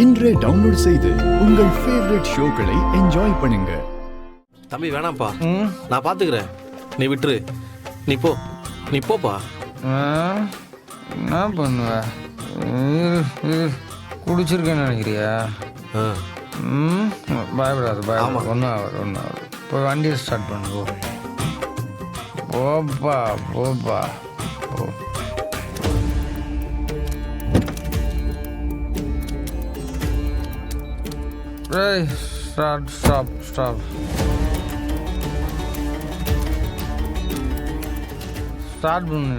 இன்றே டவுன்லோட் செய்து உங்கள் ஃபேவரட் ஷோக்களை என்ஜாய் பண்ணுங்க. தம்பி வேணாம்ப்பா, நான் பாத்துக்கிறேன், நீ விட்டுரு. நீ போப்பா. என்ன பண்ணுவ? குடிச்சிருக்கேன்னு நினைக்கிறியா? பயப்படாது ஒன்றும் ஆகாது. போய் வண்டியை ஸ்டார்ட் பண்ணு. போப்பா போ. ஸ்டாப். ஸ்டார்ட் பண்ணு.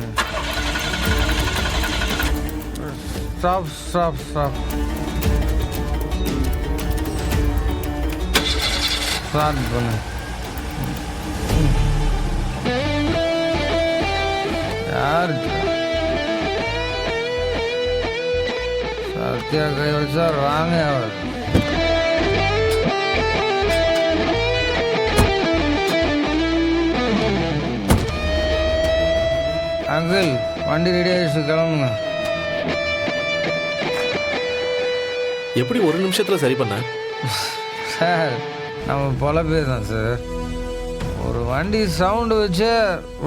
ஸ்டாப். ஸ்டார்ட் பண்ணு. யாருக்கு சத்தியா கை வச்சா ராங்க ஆகுது. அங்கிள் வண்டி ரெடி ஆகிடுச்சு, கிளம்புங்க. எப்படி ஒரு நிமிஷத்துல சரி பண்ண? சார் நம்ம பல பேர் தான் சார். ஒரு வண்டி சவுண்டு வச்சு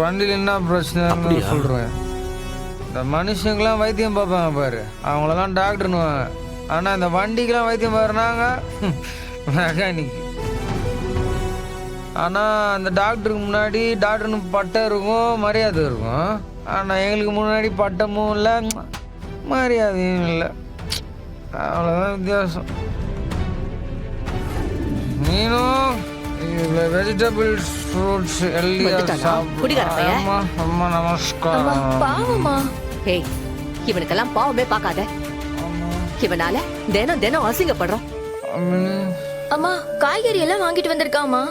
வண்டியில் என்ன பிரச்சனை சொல்கிறேன். இந்த மனுஷங்களாம் வைத்தியம் பார்ப்பாங்க பாரு, அவங்களெல்லாம் டாக்டர்னுவாங்க. ஆனால் இந்த வண்டிக்கெலாம் வைத்தியம் பாருனாங்க மெக்கானிக். ஆனால் அந்த டாக்டருக்கு முன்னாடி டாக்டர்னு பட்டம் இருக்கும், மரியாதை இருக்கும். ஆனால் எங்களுக்கு முன்னாடி பட்டமும் இல்லை, மரியாதையும் இல்லை. அவ்வளோதான் வித்தியாசம். மீனும் வெஜிடபிள்ஸ் ஃப்ரூட்ஸ் எல்லாம் ரொம்ப நமஸ்காரம். இவனுக்கெல்லாம் பாவமே பார்க்காத. இவனால தினம் அசிங்கப்படுறோம். அம்மா காய்கறி எல்லாம் வாங்கிட்டு வந்திருக்காமா?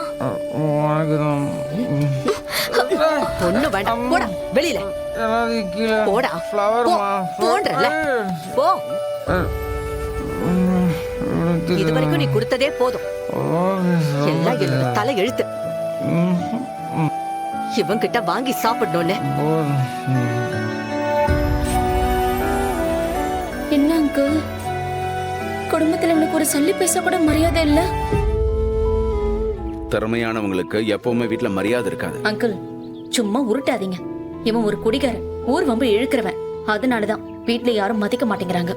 ஒண்ணு வேண்டாம், போடா வெளியில. போடா போன்றல போ. இது வரைக்கும் நீ கொடுத்ததே போதும். எல்லாம் என்னோட தலை எழுத்து. இவன் கிட்ட வாங்கி சாப்பிடணும்னு. என்ன அங்கிள், குடும்பத்துல இவனுக்கு ஒரு சல்லி பேச கூட மரியாதை இல்ல? திறமையானவங்களுக்கு எப்பவுமே வீட்டுல மரியாதை இருக்காது. அங்கிள் சும்மா உருட்டாதீங்க. இவன் ஒரு குடிகாரன், ஊர் வம்பு இழுக்கிறவன். அதனாலதான் வீட்டுல யாரும் மதிக்க மாட்டேங்கிறாங்க.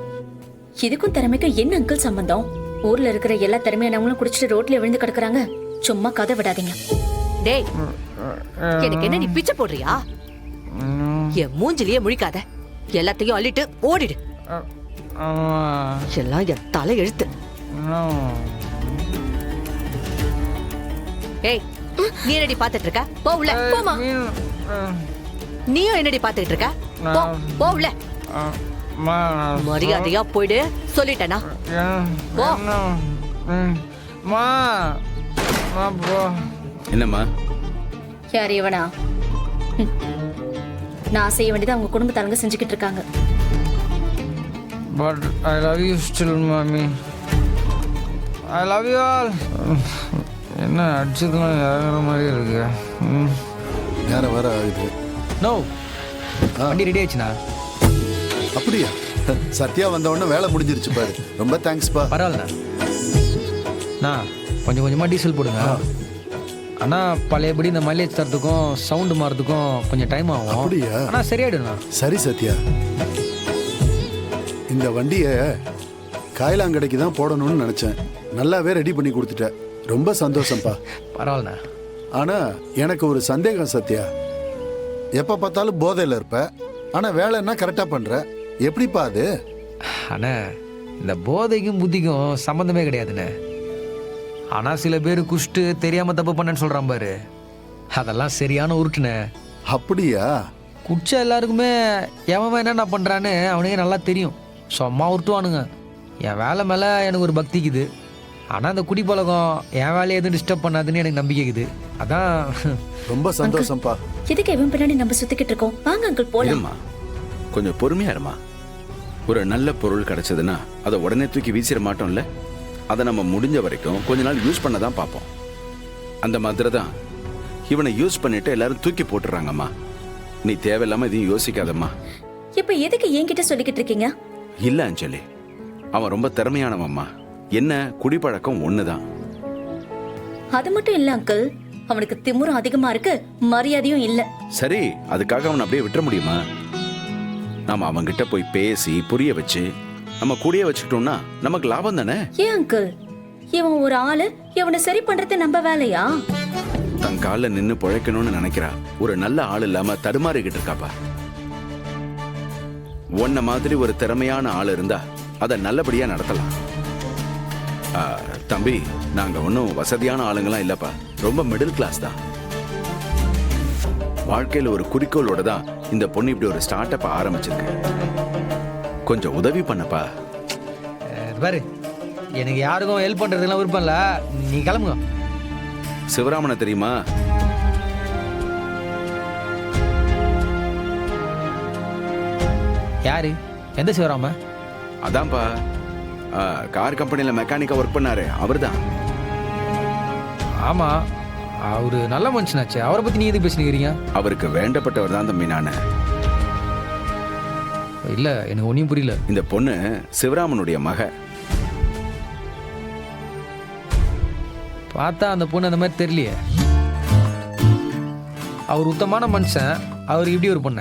இதுக்கும் திறமைக்கும் என்ன அங்கிள் சம்பந்தம்? ஊர்ல இருக்கிற எல்லா திறமையானவங்களும் குடிச்சிட்டு ரோட்ல விழுந்து கிடக்குறாங்க. சும்மா கதை விடாதீங்க. டேய், எனக்கு என்ன நீ பிச்சை போடுறியா? என் மூஞ்சிலேயே முழிக்காத, எல்லாத்தையும் அள்ளிட்டு ஓடிடு. எல்லாம் என் தலை எழுத்து. ஏய், நீ என்னடி பாத்துட்டு இருக்க? போ உள்ள. போமா. நீயும் என்னடி பாத்துட்டு இருக்க? போ உள்ள. மரியாதையா போயிடு சொல்லிட்டேனா? என்னம்மா? யார் இவனா? நான் செய்ய வேண்டியது அவங்க குடும்பத்தாளுங்க செஞ்சுக்கிட்டு இருக்காங்க. But I love you still, mommy. I love you all. என்ன அடிச்சதுலாம் இறங்குற மாதிரி இருக்கு. நேரம் வர ஆகுது. நோ, வண்டி ரெடி ஆயிடுச்சுண்ணா. அப்படியா? சத்யா வந்த உடனே வேலை முடிஞ்சிருச்சு பாரு. ரொம்ப தேங்க்ஸ்ப்பா. பரவாயில்லண்ணா. கொஞ்சம் கொஞ்சமாக டீசல் போடுங்க. ஆனால் பழையபடி இந்த மைலேஜ் தரத்துக்கும் சவுண்டு மாறதுக்கும் கொஞ்சம் டைம் ஆகும். அப்படியா? ஆனால் சரியாயிடுண்ணா. சரி சத்யா, இந்த வண்டியை காயலாங்கடைக்கு தான் போடணும்னு நினச்சேன். நல்லாவே ரெடி பண்ணி கொடுத்துட்டேன். ரொம்ப சந்தோஷம்ப்பா. பரவாயில்லண்ணா. ஆனால் எனக்கு ஒரு சந்தேகம் சத்யா. எப்போ பார்த்தாலும் போதையில் இருப்ப, ஆனால் வேலைன்னா கரெக்டாக பண்ணுற. எப்படிப்பா அது? அண்ணா, இந்த போதைக்கும் புத்திக்கும் சம்மந்தமே கிடையாதுண்ணே. ஆனால் சில பேர் குஷ்டு தெரியாமல் தப்பு பண்ணேன்னு சொல்கிறான் பாரு, அதெல்லாம் சரியான உருட்டுண்ணே. அப்படியா? குடிச்சா எல்லாருக்குமே எவன் என்னென்ன பண்ணுறான்னு அவனுக்கு நல்லா தெரியும். சும்மா உருட்டுவானுங்க. என் வேலை மேலே எனக்கு ஒரு பக்திக்குது. ஆனால் இந்த குடி பழக்கம் என் வேலையை எதுவும் டிஸ்டர்ப் பண்ணாதுன்னு எனக்கு நம்பிக்கைக்குது. அதான். ரொம்ப சந்தோஷம்ப்பா. எதுக்கு இவன் பின்னாடி நம்ம சுத்திக்கிட்டு இருக்கோம்? வாங்க அங்கிள் போலாம். கொஞ்சம் பொறுமையா இருமா. ஒரு நல்ல பொருள் கிடைச்சதுன்னா அதை உடனே தூக்கி வீசிட மாட்டோம்ல. அதை நம்ம முடிஞ்ச வரைக்கும் கொஞ்ச நாள் யூஸ் பண்ண தான் பார்ப்போம். அந்த மாதிரி தான் இவனை யூஸ் பண்ணிட்டு எல்லாரும் தூக்கி போட்டுறாங்கம்மா. நீ தேவையில்லாம இதையும் யோசிக்காதம்மா. இப்ப எதுக்கு என்கிட்ட சொல்லிக்கிட்டு இருக்கீங்க? இல்ல அஞ்சலி, அவன் ரொம்ப திறமையானவம்மா. என்ன குடிப்பழக்கம் ஒண்ணுதான். அது மட்டும் இல்ல அங்கிள், அவனுக்கு திமிரும் அதிகமா இருக்கு, மரியாதையும் இல்ல. சரி, அதுக்காக அவனை அப்படியே விட்டுற முடியுமா? நாம அவன்கிட்ட போய் பேசி புரிய வச்சு நம்ம கூடயே வச்சுக்கிட்டோம்னா நமக்கு லாபம் தானே. ஏன் அங்கிள், இவன் ஒரு ஆளு, இவனை சரி பண்றது நம்ம வேலையா? தன் கால நின்னு பிழைக்கணும்னு நினைக்கிறா ஒரு நல்ல ஆள் இல்லாம தடுமாறிக்கிட்டு இருக்காப்பா. உன்ன மாதிரி ஒரு திறமையான ஆள் இருந்தா அதை நல்லபடியா நடத்தலாம். தம்பி, நாங்க ஒன்னும் வசதியான ஆளுங்களாம் இல்லப்பா, ரொம்ப மிடில் கிளாஸ் தான். வாழ்க்கையில ஒரு குறிக்கோளோட தான் இந்த பொண்ணு இப்படி ஒரு ஸ்டார்ட் அப் ஆரம்பிச்சிருக்கு. கொஞ்சம் உதவி பண்ணப்பா. பாரு, எனக்கு யாருக்கும் ஹெல்ப் பண்றதுலாம் விருப்பம் இல்ல, நீ கிளம்புங்க. சிவராமனை தெரியுமா? யாரு? எந்த சிவராம? அதான்ப்பா, கார் கம்பெனில மெக்கானிக்கா ஒர்க் பண்ணாரு, அவர்தான். ஆமா, அவரு நல்ல மனுஷனாச்சு, அவரை பத்தி நீ எதுக்கு பேசிக்கிறீங்க? அவருக்கு வேண்டப்பட்டவர் தான் தம்பி நானு. இல்ல, எனக்கு ஒன்னும் புரியல. இந்த பொண்ணு சிவராமனுடைய மக. பார்த்தா அந்த பொண்ணு அந்த மாதிரி தெரியலையே. அவர் உத்தமான மனுஷன், அவர் இப்படி ஒரு பொண்ண.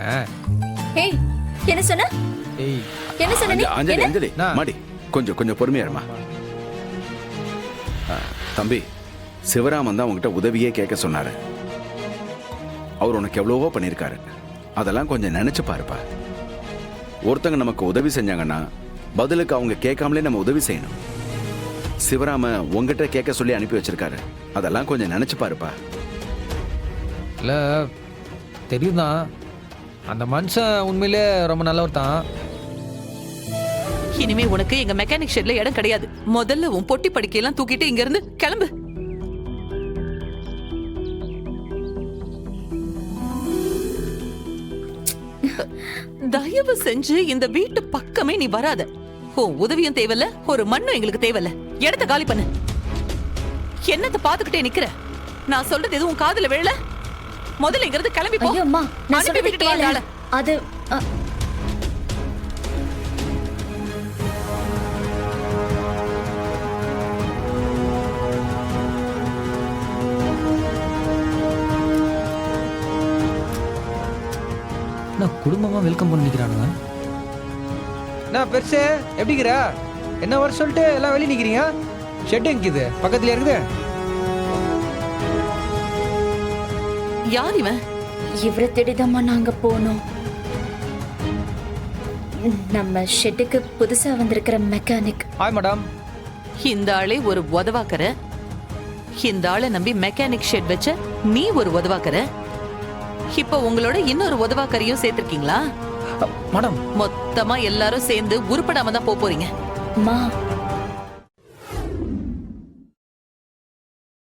ஏய், என்ன சொன்ன? ஏய், என்ன சொன்ன நீ? அஞ்சலி, அஞ்சலி, நான். மாடி, கொஞ்சம் பொறுமையா இருமா. தம்பி, சிவராமன் தான் உங்ககிட்ட உதவியே கேட்க சொன்னாரு. அவர் உனக்கு எவ்வளவோ பண்ணியிருக்காரு, அதெல்லாம் கொஞ்சம் நினைச்சு பாருப்பா. ஒருத்தங்க நமக்கு உதவி செஞ்சாங்கன்னா பதிலுக்கு அவங்க கேட்காமலே நம்ம உதவி செய்யணும். சிவராம உங்ககிட்ட கேட்க சொல்லி அனுப்பி வச்சிருக்காரு, அதெல்லாம் கொஞ்சம் நினைச்சு பாருப்பா. இல்ல, தெரியுதான், அந்த மனுஷன் உண்மையிலே ரொம்ப நல்லவர் தான். இனிமே உனக்கு எங்க மெக்கானிக் ஷெட்ல இடம் கிடையாது. முதல்ல உன் பொட்டி படுக்கையெல்லாம் தூக்கிட்டு இங்க இருந்து கிளம்பு. தயவு செஞ்சு இந்த வீட்டு பக்கமே நீ வராத. உன் உதவியும் தேவையில்ல, ஒரு மண்ணும் எங்களுக்கு தேவையில்ல. இடத்த காலி பண்ணு. என்னத்த பாத்துக்கிட்டே நிக்கிற? நான் சொல்றது எதுவும் காதுல விழல? முதல்ல இங்க இருந்து கிளம்பி போ. ஐயோ அம்மா, நான் அனுப்பி சொல்றது விட்டுட்டு கேளு. வாங்க. அது நான் குடும்பமா வெல்கம் பண்ணிக்கிறானுங்க. நான் பெருசு எப்படிங்கிற? என்ன வர சொல்லிட்டு எல்லாம் வெளியே நிக்கிறீங்க? ஷெட் எங்கிது? பக்கத்துல இருக்குது. யார் இவன்? இவரை தேடிதாம்மா நாங்க போனோம். நம்ம ஷெட்டுக்கு புதுசா வந்திருக்கிற மெக்கானிக். Hi madam. இந்த ஆளே ஒரு உதவாக்கற. இந்த ஆளை நம்பி மெக்கானிக் ஷெட் வச்ச நீ ஒரு உதவாக்கற. இப்ப உங்களோட இன்னொரு உதவாக்கரையும் சேர்த்திருக்கீங்களா? மேடம், மொத்தமா எல்லாரும் சேர்ந்து உருப்படாம தான் போறீங்க. அம்மா,